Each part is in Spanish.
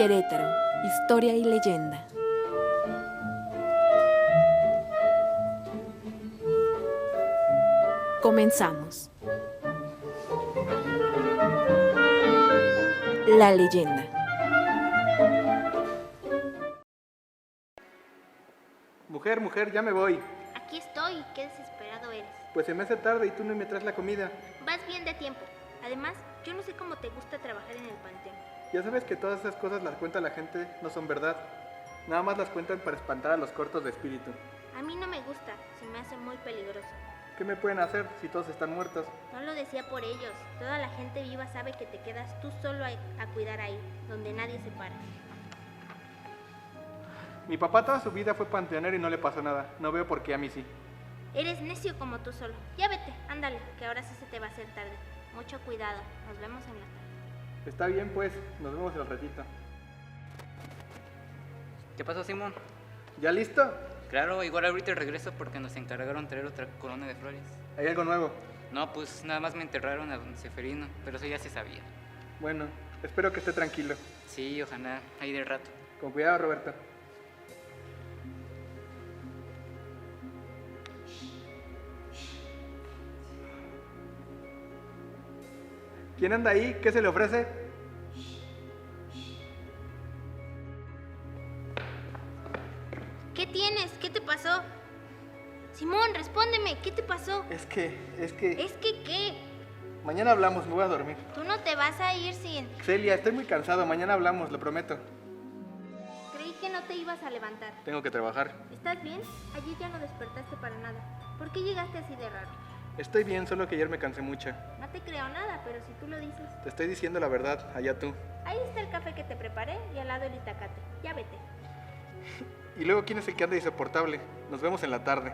Querétaro, historia y leyenda. Comenzamos. La leyenda. Mujer, ya me voy. Aquí estoy, qué desesperado eres. Pues se me hace tarde y tú no me traes la comida. Vas bien de tiempo. Además, yo no sé cómo te gusta trabajar en el panteón. Ya sabes que todas esas cosas las cuenta la gente, no son verdad. Nada más las cuentan para espantar a los cortos de espíritu. A mí no me gusta, se me hace muy peligroso. ¿Qué me pueden hacer si todos están muertos? No lo decía por ellos. Toda la gente viva sabe que te quedas tú solo a cuidar ahí, donde nadie se para. Mi papá toda su vida fue panteonero y no le pasó nada. No veo por qué a mí sí. Eres necio como tú solo. Ya vete, ándale, que ahora sí se te va a hacer tarde. Mucho cuidado, nos vemos en la tarde. Está bien pues, nos vemos al ratito. ¿Qué pasó, Simón? ¿Ya listo? Claro, igual ahorita regreso porque nos encargaron traer otra corona de flores. ¿Hay algo nuevo? No, pues nada más me enterraron a don Seferino, pero eso ya se sabía. Bueno, espero que esté tranquilo. Sí, ojalá, ahí de rato. Con cuidado, Roberto. ¿Quién anda ahí? ¿Qué se le ofrece? ¿Qué tienes? ¿Qué te pasó? Simón, respóndeme, ¿qué te pasó? Es que... ¿Es que qué? Mañana hablamos, me voy a dormir. Tú no te vas a ir sin... Celia, estoy muy cansado, mañana hablamos, lo prometo. Creí que no te ibas a levantar. Tengo que trabajar. ¿Estás bien? Ayer ya no despertaste para nada. ¿Por qué llegaste así de raro? Estoy bien, solo que ayer me cansé mucho. No te creo nada, pero si tú lo dices. Te estoy diciendo la verdad, allá tú. Ahí está el café que te preparé y al lado el itacate. Ya vete. Y luego, ¿quién es el que anda insoportable? Nos vemos en la tarde.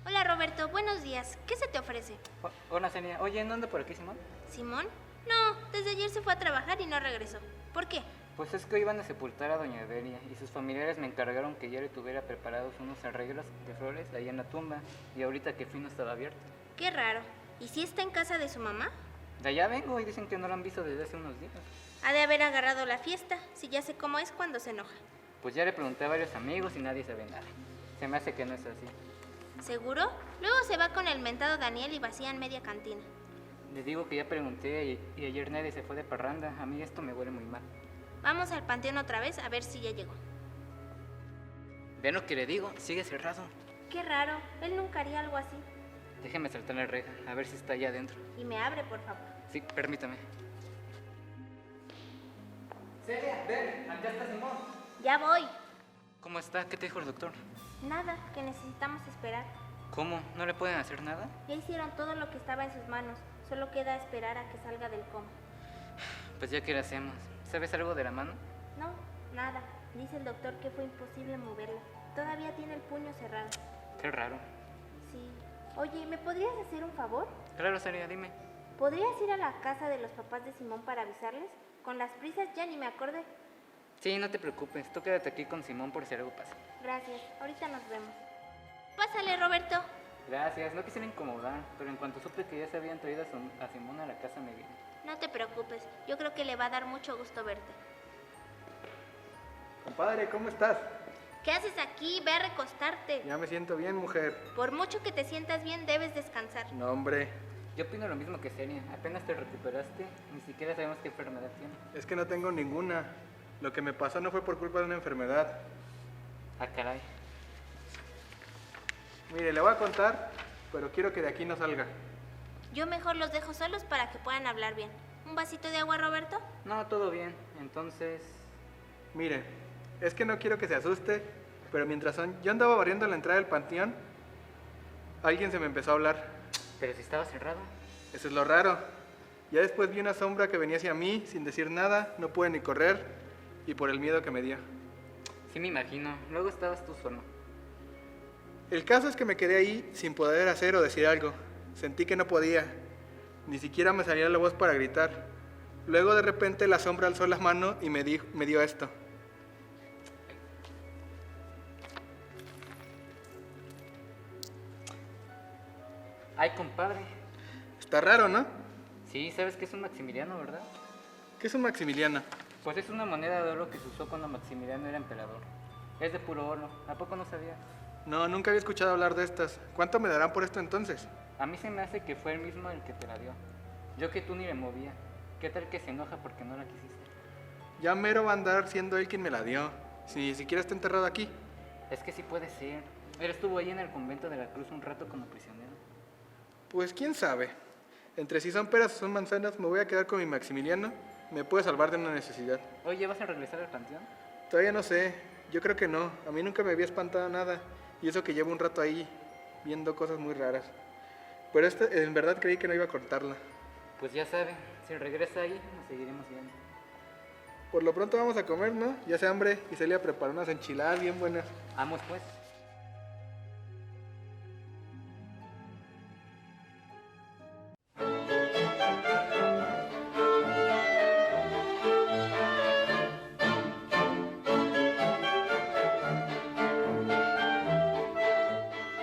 Hola Roberto, buenos días. ¿Qué se te ofrece? Hola, Celia. Oye, ¿no anda por aquí, Simón? ¿Simón? No, desde ayer se fue a trabajar y no regresó. ¿Por qué? Pues es que hoy iban a sepultar a doña Delia y sus familiares me encargaron que ya le tuviera preparados unos arreglos de flores ahí en la tumba y ahorita que fui no estaba abierto. Qué raro. ¿Y si está en casa de su mamá? De allá vengo y dicen que no lo han visto desde hace unos días. Ha de haber agarrado la fiesta, si ya sé cómo es cuando se enoja. Pues ya le pregunté a varios amigos y nadie sabe nada. Se me hace que no es así. ¿Seguro? Luego se va con el mentado Daniel y vacían media cantina. Les digo que ya pregunté y ayer nadie se fue de parranda. A mí esto me huele muy mal. Vamos al panteón otra vez a ver si ya llegó. ¿Ven lo que le digo? Sigue cerrado. Qué raro, él nunca haría algo así. Déjeme saltar la reja, a ver si está allá adentro. Y me abre, por favor. Sí, permítame. Celia, ven, acá está Simón. Ya voy. ¿Cómo está? ¿Qué te dijo el doctor? Nada, que necesitamos esperar. ¿Cómo? ¿No le pueden hacer nada? Ya hicieron todo lo que estaba en sus manos. Solo queda esperar a que salga del coma. Pues ya que le hacemos. ¿Sabes algo de la mano? No, nada. Dice el doctor que fue imposible moverla. Todavía tiene el puño cerrado. Qué raro. Sí. Oye, ¿me podrías hacer un favor? Claro, Celia, dime. ¿Podrías ir a la casa de los papás de Simón para avisarles? Con las prisas ya ni me acordé. Sí, no te preocupes. Tú quédate aquí con Simón por si algo pasa. Gracias. Ahorita nos vemos. Pásale, Roberto. Gracias, no quisiera incomodar, pero en cuanto supe que ya se habían traído a Simón a la casa me vine. No te preocupes. Yo creo que le va a dar mucho gusto verte. Compadre, ¿cómo estás? ¿Qué haces aquí? Ve a recostarte. Ya me siento bien, mujer. Por mucho que te sientas bien, debes descansar. No, hombre. Yo opino lo mismo que Celia. Apenas te recuperaste, ni siquiera sabemos qué enfermedad tienes. Es que no tengo ninguna. Lo que me pasó no fue por culpa de una enfermedad. Ah, caray. Mire, le voy a contar, pero quiero que de aquí no salga. Yo mejor los dejo solos para que puedan hablar bien. ¿Un vasito de agua, Roberto? No, todo bien. Entonces... Mire, es que no quiero que se asuste, pero mientras yo andaba barriendo la entrada del panteón, alguien se me empezó a hablar. Pero si estaba cerrado. Eso es lo raro. Ya después vi una sombra que venía hacia mí sin decir nada, no pude ni correr, y por el miedo que me dio. Sí me imagino. Luego estabas tú solo. El caso es que me quedé ahí sin poder hacer o decir algo. Sentí que no podía. Ni siquiera me salía la voz para gritar. Luego de repente la sombra alzó las manos y me dio esto. Ay, compadre. Está raro, ¿no? Sí, sabes que es un Maximiliano, ¿verdad? ¿Qué es un Maximiliano? Pues es una moneda de oro que se usó cuando Maximiliano era emperador. Es de puro oro. ¿A poco no sabías? No, nunca había escuchado hablar de estas. ¿Cuánto me darán por esto entonces? A mí se me hace que fue el mismo el que te la dio. Yo que tú ni le movía. ¿Qué tal que se enoja porque no la quisiste? Ya mero va a andar siendo él quien me la dio. Si ni siquiera está enterrado aquí. Es que sí puede ser. Él estuvo ahí en el convento de la Cruz un rato como prisionero. Pues quién sabe. Entre si son peras o son manzanas, me voy a quedar con mi Maximiliano. Me puede salvar de una necesidad. Oye, ¿vas a regresar al panteón? Todavía no sé. Yo creo que no. A mí nunca me había espantado nada. Y eso que llevo un rato ahí viendo cosas muy raras. Pero en verdad creí que no iba a cortarla. Pues ya sabe, si regresa ahí, nos seguiremos viendo. Por lo pronto vamos a comer, ¿no? Ya hace hambre y Celia preparó unas enchiladas bien buenas. Vamos pues.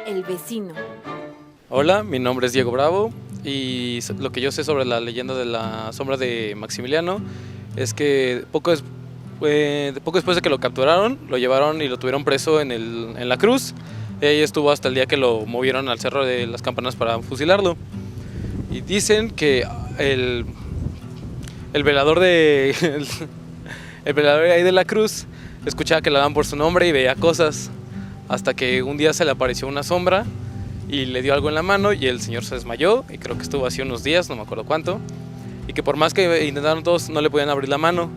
El vecino. Hola, mi nombre es Diego Bravo y lo que yo sé sobre la leyenda de la sombra de Maximiliano es que poco después de que lo capturaron, lo llevaron y lo tuvieron preso en la cruz. Y ahí estuvo hasta el día que lo movieron al Cerro de las Campanas para fusilarlo. Y dicen que el velador el velador ahí de la cruz escuchaba que le daban por su nombre y veía cosas, hasta que un día se le apareció una sombra y le dio algo en la mano y el señor se desmayó y creo que estuvo así unos días, no me acuerdo cuánto, y que por más que intentaron todos no le podían abrir la mano,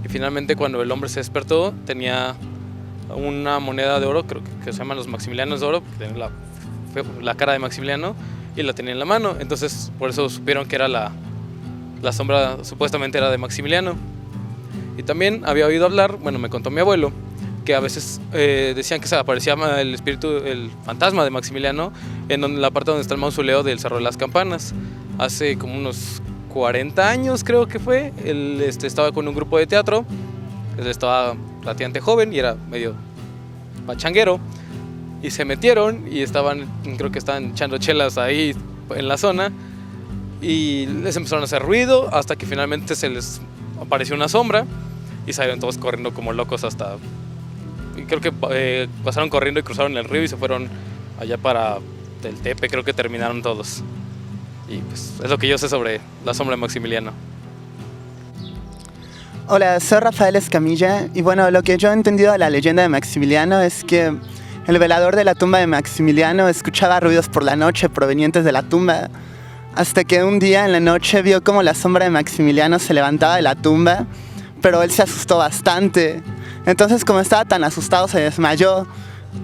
y finalmente cuando el hombre se despertó tenía una moneda de oro, creo que se llaman los Maximilianos de oro, que tienen la cara de Maximiliano y la tenía en la mano, entonces por eso supieron que era la sombra, supuestamente era de Maximiliano. Y también había oído hablar, bueno, me contó mi abuelo, que a veces decían que se aparecía el fantasma de Maximiliano en la parte donde está el mausoleo del Cerro de las Campanas. Hace como unos 40 años creo que fue, él estaba con un grupo de teatro, él estaba relativamente joven y era medio pachanguero, y se metieron y creo que estaban echando chelas ahí en la zona, y les empezaron a hacer ruido hasta que finalmente se les apareció una sombra y salieron todos corriendo como locos y creo que pasaron corriendo y cruzaron el río y se fueron allá para el Tepe, creo que terminaron todos. Y pues es lo que yo sé sobre la sombra de Maximiliano. Hola, soy Rafael Escamilla y bueno, lo que yo he entendido de la leyenda de Maximiliano es que el velador de la tumba de Maximiliano escuchaba ruidos por la noche provenientes de la tumba, hasta que un día en la noche vio como la sombra de Maximiliano se levantaba de la tumba, pero él se asustó bastante. Entonces, como estaba tan asustado, se desmayó.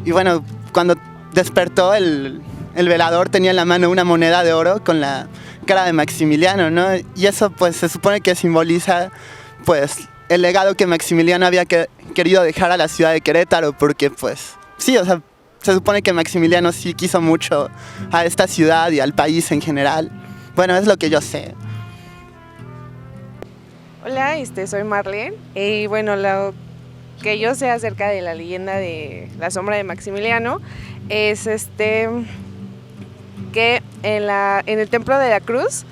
Y bueno, cuando despertó, el velador tenía en la mano una moneda de oro con la cara de Maximiliano, ¿no? Y eso pues se supone que simboliza pues el legado que Maximiliano había querido dejar a la ciudad de Querétaro, porque pues sí, o sea, se supone que Maximiliano sí quiso mucho a esta ciudad y al país en general. Bueno, es lo que yo sé. Hola, soy Marlene y bueno, lo que yo sé acerca de la leyenda de la sombra de Maximiliano es que en el Templo de la Cruz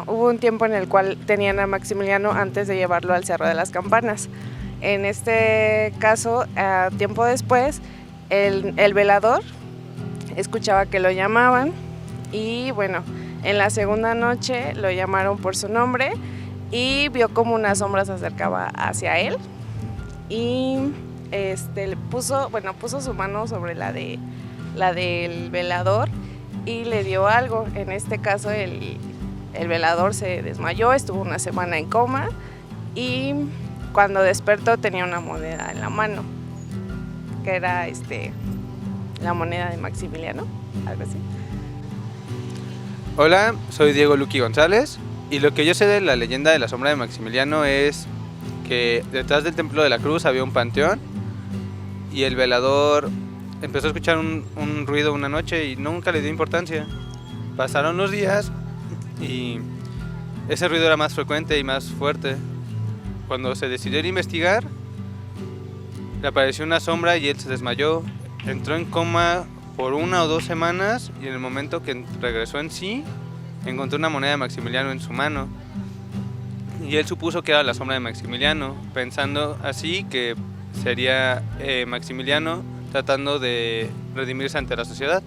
hubo un tiempo en el cual tenían a Maximiliano antes de llevarlo al Cerro de las Campanas. En este caso, tiempo después, el velador escuchaba que lo llamaban y bueno, en la segunda noche lo llamaron por su nombre y vio como una sombra se acercaba hacia él y puso su mano sobre la del velador y le dio algo. En este caso el velador se desmayó, estuvo una semana en coma y cuando despertó tenía una moneda en la mano, que era la moneda de Maximiliano, algo así. Hola, soy Diego Luqui González y lo que yo sé de la leyenda de la sombra de Maximiliano es que detrás del Templo de la Cruz había un panteón y el velador empezó a escuchar un ruido una noche y nunca le dio importancia. Pasaron los días y ese ruido era más frecuente y más fuerte. Cuando se decidió ir a investigar, le apareció una sombra y él se desmayó. Entró en coma por 1 o 2 semanas y en el momento que regresó en sí, encontró una moneda de Maximiliano en su mano. Y él supuso que era la sombra de Maximiliano, pensando así que sería Maximiliano tratando de redimirse ante la sociedad.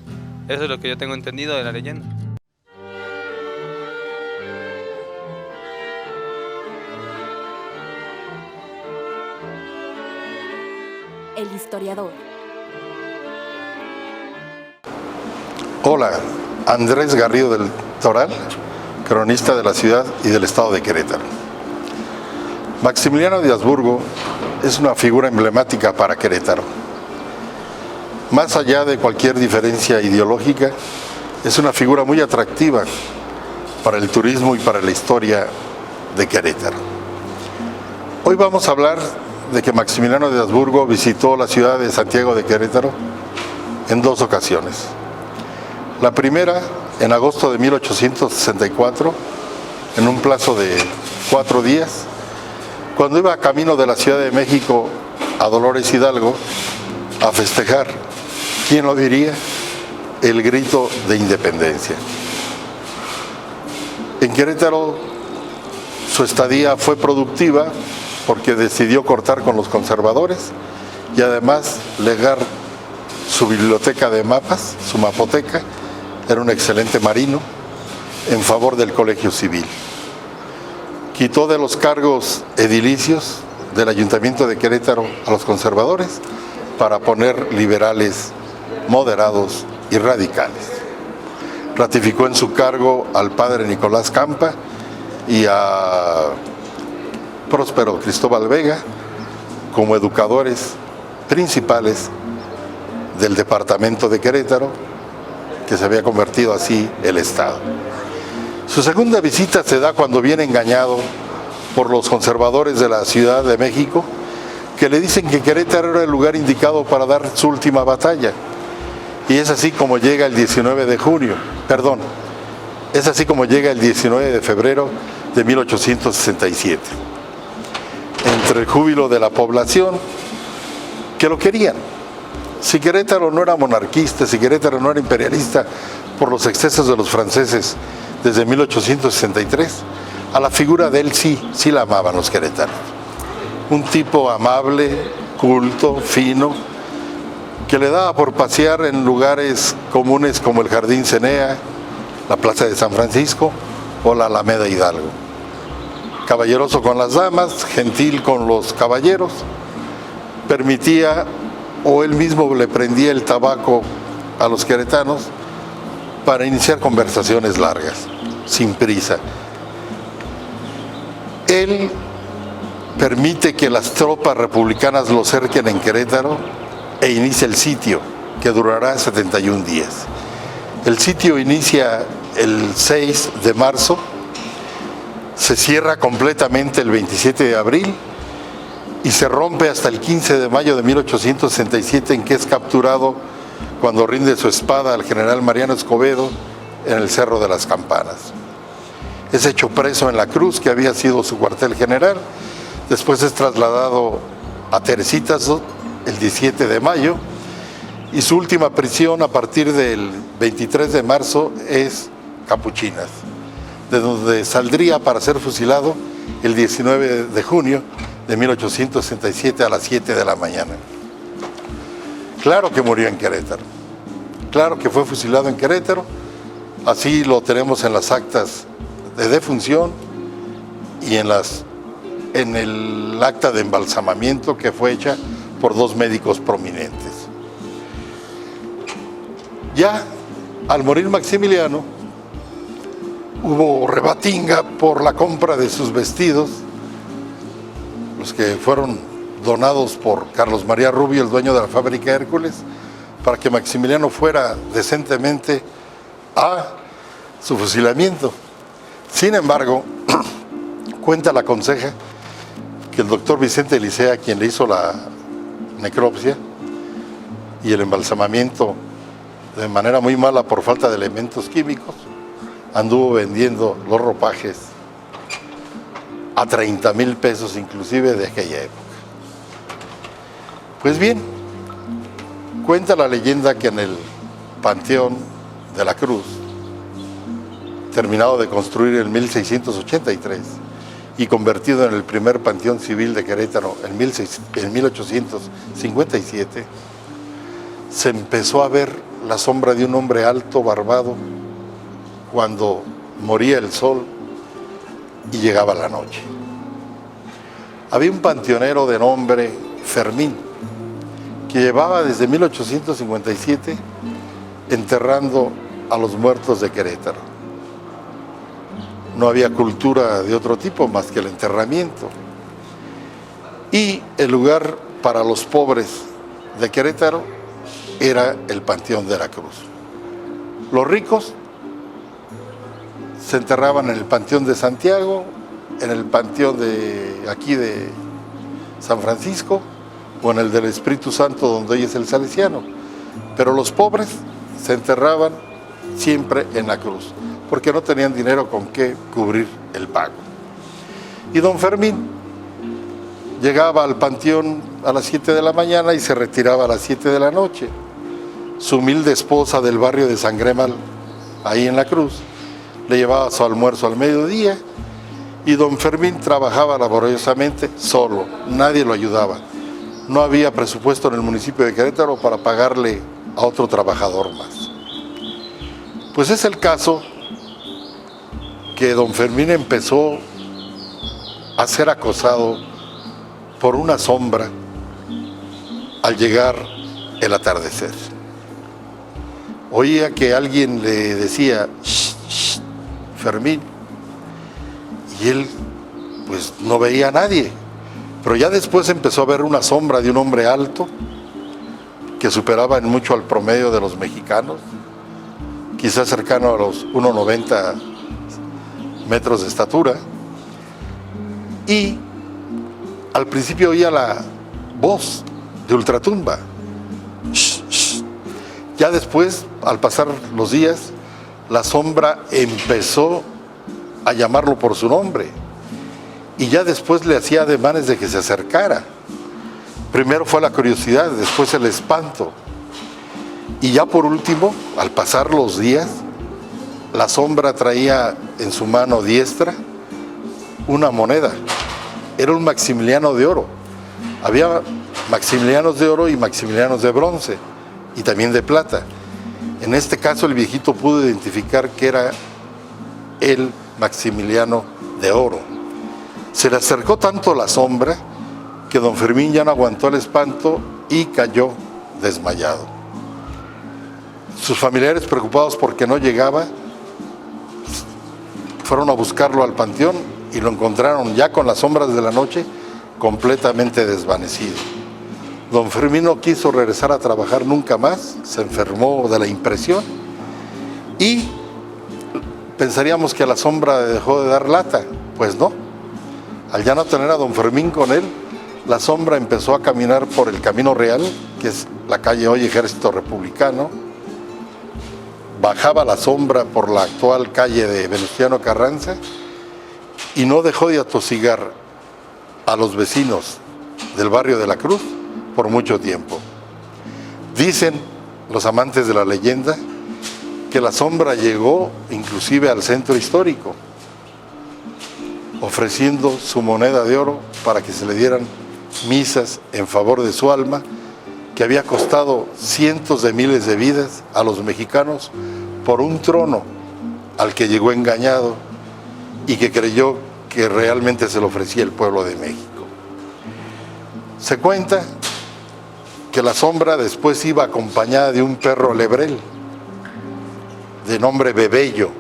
Eso es lo que yo tengo entendido de la leyenda. El historiador. Hola, Andrés Garrido del Toral, cronista de la ciudad y del estado de Querétaro. Maximiliano de Habsburgo es una figura emblemática para Querétaro. Más allá de cualquier diferencia ideológica, es una figura muy atractiva para el turismo y para la historia de Querétaro. Hoy vamos a hablar de que Maximiliano de Habsburgo visitó la ciudad de Santiago de Querétaro en 2 ocasiones. La primera, en agosto de 1864, en un plazo de 4 días, cuando iba camino de la Ciudad de México a Dolores Hidalgo a festejar, ¿quién lo diría?, el grito de independencia. En Querétaro su estadía fue productiva porque decidió cortar con los conservadores y además legar su biblioteca de mapas, su mapoteca. Era un excelente marino en favor del colegio civil. Quitó de los cargos edilicios del Ayuntamiento de Querétaro a los conservadores para poner liberales, moderados y radicales. Ratificó en su cargo al padre Nicolás Campa y a Próspero Cristóbal Vega como educadores principales del departamento de Querétaro, que se había convertido así el Estado. Su segunda visita se da cuando viene engañado por los conservadores de la Ciudad de México, que le dicen que Querétaro era el lugar indicado para dar su última batalla. Y es así como llega el 19 de febrero de 1867. Entre el júbilo de la población, que lo querían. Si Querétaro no era monarquista, si Querétaro no era imperialista por los excesos de los franceses desde 1863, a la figura de él sí la amaban los querétanos. Un tipo amable, culto, fino, que le daba por pasear en lugares comunes como el Jardín Cenea, la Plaza de San Francisco o la Alameda Hidalgo. Caballeroso con las damas, gentil con los caballeros, permitía o él mismo le prendía el tabaco a los queretanos para iniciar conversaciones largas, sin prisa. Él permite que las tropas republicanas lo cerquen en Querétaro e inicia el sitio, que durará 71 días. El sitio inicia el 6 de marzo, se cierra completamente el 27 de abril y se rompe hasta el 15 de mayo de 1867, en que es capturado cuando rinde su espada al general Mariano Escobedo en el Cerro de las Campanas. Es hecho preso en La Cruz, que había sido su cuartel general. Después es trasladado a Teresitas el 17 de mayo y su última prisión a partir del 23 de marzo es Capuchinas, de donde saldría para ser fusilado el 19 de junio de 1867 a las 7 de la mañana. Claro que murió en Querétaro, claro que fue fusilado en Querétaro, así lo tenemos en las actas de defunción y en el acta de embalsamamiento que fue hecha por 2 médicos prominentes. Ya al morir Maximiliano, hubo rebatinga por la compra de sus vestidos, los que fueron donados por Carlos María Rubio, el dueño de la fábrica Hércules, para que Maximiliano fuera decentemente a su fusilamiento. Sin embargo, cuenta la conseja que el doctor Vicente Licea, quien le hizo la necropsia, y el embalsamamiento de manera muy mala por falta de elementos químicos, anduvo vendiendo los ropajes a 30,000 pesos inclusive de aquella época. Pues bien, cuenta la leyenda que en el Panteón de la Cruz, terminado de construir en 1683 y convertido en el primer panteón civil de Querétaro en 1857, se empezó a ver la sombra de un hombre alto, barbado, cuando moría el sol y llegaba la noche. Había un panteonero de nombre Fermín, que llevaba desde 1857 enterrando a los muertos de Querétaro. No había cultura de otro tipo más que el enterramiento. Y el lugar para los pobres de Querétaro era el Panteón de la Cruz. Los ricos se enterraban en el Panteón de Santiago, en el Panteón de aquí de San Francisco o en el del Espíritu Santo, donde hoy es el Salesiano. Pero los pobres se enterraban siempre en la Cruz, porque no tenían dinero con qué cubrir el pago. Y don Fermín llegaba al panteón a las 7 de la mañana y se retiraba a las 7 de la noche. Su humilde esposa del barrio de San Gremal, ahí en la Cruz, le llevaba su almuerzo al mediodía y don Fermín trabajaba laboriosamente solo, nadie lo ayudaba. No había presupuesto en el municipio de Querétaro para pagarle a otro trabajador más. Pues es el caso que don Fermín empezó a ser acosado por una sombra al llegar el atardecer. Oía que alguien le decía, "Shh, shh, Fermín", y él pues no veía a nadie, pero ya después empezó a ver una sombra de un hombre alto que superaba en mucho al promedio de los mexicanos, quizás cercano a los 1,90 metros de estatura, y al principio oía la voz de ultratumba. Shh, shh. Ya después, al pasar los días, la sombra empezó a llamarlo por su nombre y ya después le hacía ademanes de que se acercara. Primero fue la curiosidad, después el espanto. Y ya por último, al pasar los días, la sombra traía en su mano diestra una moneda. Era un Maximiliano de oro. Había Maximilianos de oro y Maximilianos de bronce y también de plata. En este caso el viejito pudo identificar que era el Maximiliano de oro. Se le acercó tanto la sombra que don Fermín ya no aguantó el espanto y cayó desmayado. Sus familiares, preocupados porque no llegaba, fueron a buscarlo al panteón y lo encontraron ya con las sombras de la noche completamente desvanecido. Don Fermín no quiso regresar a trabajar nunca más, se enfermó de la impresión y pensaríamos que la sombra dejó de dar lata. Pues no, al ya no tener a don Fermín con él, la sombra empezó a caminar por el Camino Real, que es la calle hoy Ejército Republicano, bajaba la sombra por la actual calle de Venustiano Carranza y no dejó de atosigar a los vecinos del barrio de la Cruz por mucho tiempo. Dicen los amantes de la leyenda que la sombra llegó inclusive al centro histórico, ofreciendo su moneda de oro para que se le dieran misas en favor de su alma, que había costado cientos de miles de vidas a los mexicanos por un trono al que llegó engañado y que creyó que realmente se lo ofrecía el pueblo de México. Se cuenta que la sombra después iba acompañada de un perro lebrel de nombre Bebello,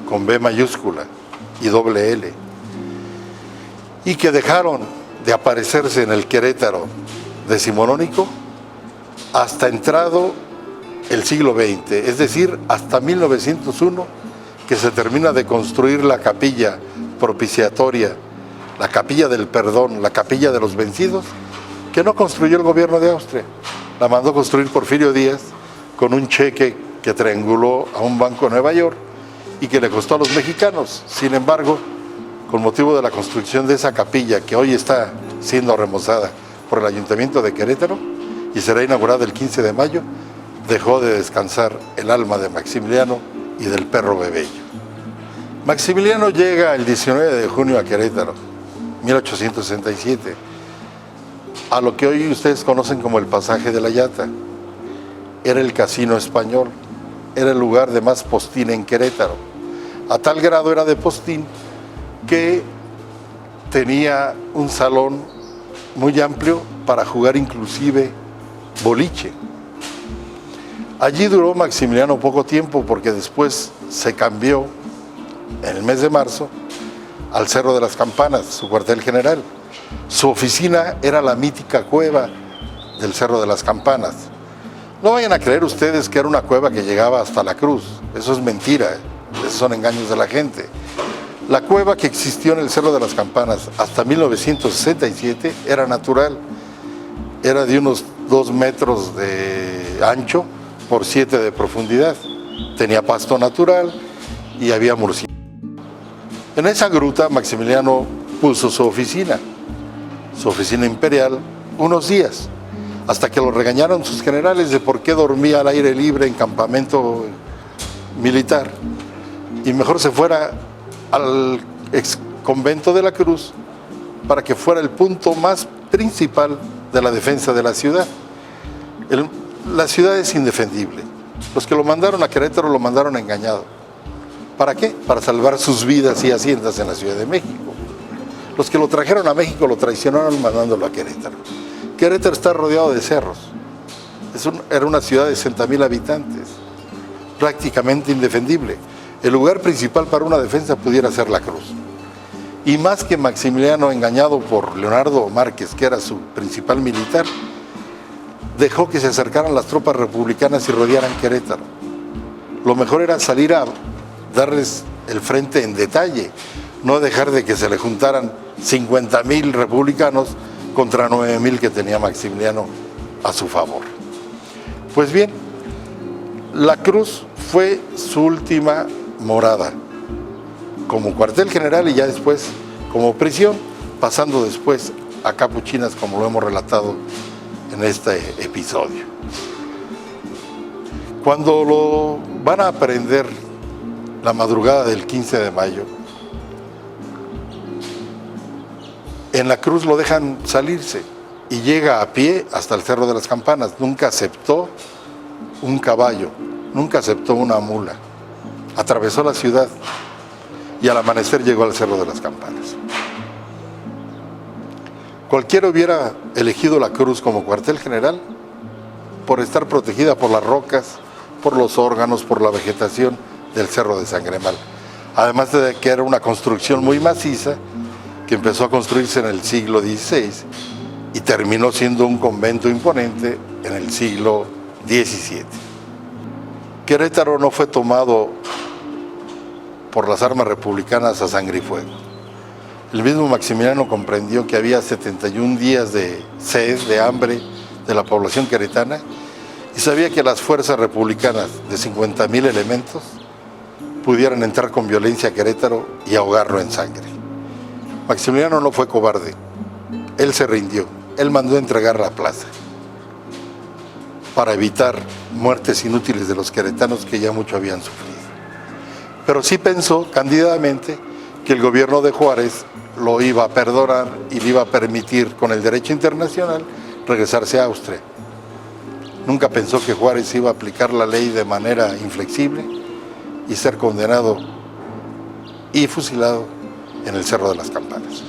con B mayúscula y doble L, y que dejaron de aparecerse en el Querétaro decimonónico hasta entrado el siglo XX, es decir, hasta 1901, que se termina de construir la capilla propiciatoria, la capilla del perdón, la capilla de los vencidos, que no construyó el gobierno de Austria, la mandó construir Porfirio Díaz con un cheque que trianguló a un banco de Nueva York y que le costó a los mexicanos. Sin embargo, con motivo de la construcción de esa capilla que hoy está siendo remozada por el Ayuntamiento de Querétaro y será inaugurada el 15 de mayo, dejó de descansar el alma de Maximiliano y del perro Bebello. Maximiliano llega el 19 de junio a Querétaro, 1867, a lo que hoy ustedes conocen como el Pasaje de la Llata. Era el casino español, era el lugar de más postín en Querétaro. A tal grado era de postín que tenía un salón muy amplio para jugar inclusive boliche. Allí duró Maximiliano poco tiempo porque después se cambió en el mes de marzo al Cerro de las Campanas, su cuartel general. Su oficina era la mítica cueva del Cerro de las Campanas. No vayan a creer ustedes que era una cueva que llegaba hasta la cruz. Eso es mentira, esos son engaños de la gente. La cueva que existió en el Cerro de las Campanas hasta 1967 era natural. Era de unos 2 metros de ancho por 7 de profundidad. Tenía pasto natural y había murciélagos. En esa gruta Maximiliano puso su oficina imperial, unos días, hasta que lo regañaron sus generales de por qué dormía al aire libre en campamento militar y mejor se fuera al ex convento de la Cruz para que fuera el punto más principal de la defensa de la ciudad. La ciudad es indefendible. Los que lo mandaron a Querétaro lo mandaron engañado. ¿Para qué? Para salvar sus vidas y haciendas en la Ciudad de México. Los que lo trajeron a México lo traicionaron mandándolo a Querétaro. Querétaro está rodeado de cerros. Era una ciudad de 60,000 habitantes, prácticamente indefendible. El lugar principal para una defensa pudiera ser la Cruz. Y más que Maximiliano, engañado por Leonardo Márquez, que era su principal militar, dejó que se acercaran las tropas republicanas y rodearan Querétaro. Lo mejor era salir a darles el frente en detalle, no dejar de que se le juntaran 50,000 republicanos contra 9,000 que tenía Maximiliano a su favor. Pues bien, la Cruz fue su última morada, como cuartel general y ya después como prisión, pasando después a Capuchinas, como lo hemos relatado en este episodio. Cuando lo van a aprehender la madrugada del 15 de mayo, en la Cruz lo dejan salirse y llega a pie hasta el Cerro de las Campanas. Nunca aceptó un caballo, nunca aceptó una mula. Atravesó la ciudad y al amanecer llegó al Cerro de las Campanas. Cualquiera hubiera elegido la Cruz como cuartel general por estar protegida por las rocas, por los órganos, por la vegetación del Cerro de Sangremal. Además de que era una construcción muy maciza que empezó a construirse en el siglo XVI y terminó siendo un convento imponente en el siglo XVII. Querétaro no fue tomado por las armas republicanas a sangre y fuego. El mismo Maximiliano comprendió que había 71 días de sed, de hambre de la población queretana y sabía que las fuerzas republicanas de 50,000 elementos pudieran entrar con violencia a Querétaro y ahogarlo en sangre. Maximiliano no fue cobarde, él se rindió, él mandó entregar la plaza para evitar muertes inútiles de los queretanos que ya mucho habían sufrido. Pero sí pensó candidamente que el gobierno de Juárez lo iba a perdonar y le iba a permitir con el derecho internacional regresarse a Austria. Nunca pensó que Juárez iba a aplicar la ley de manera inflexible y ser condenado y fusilado en el Cerro de las Campanas.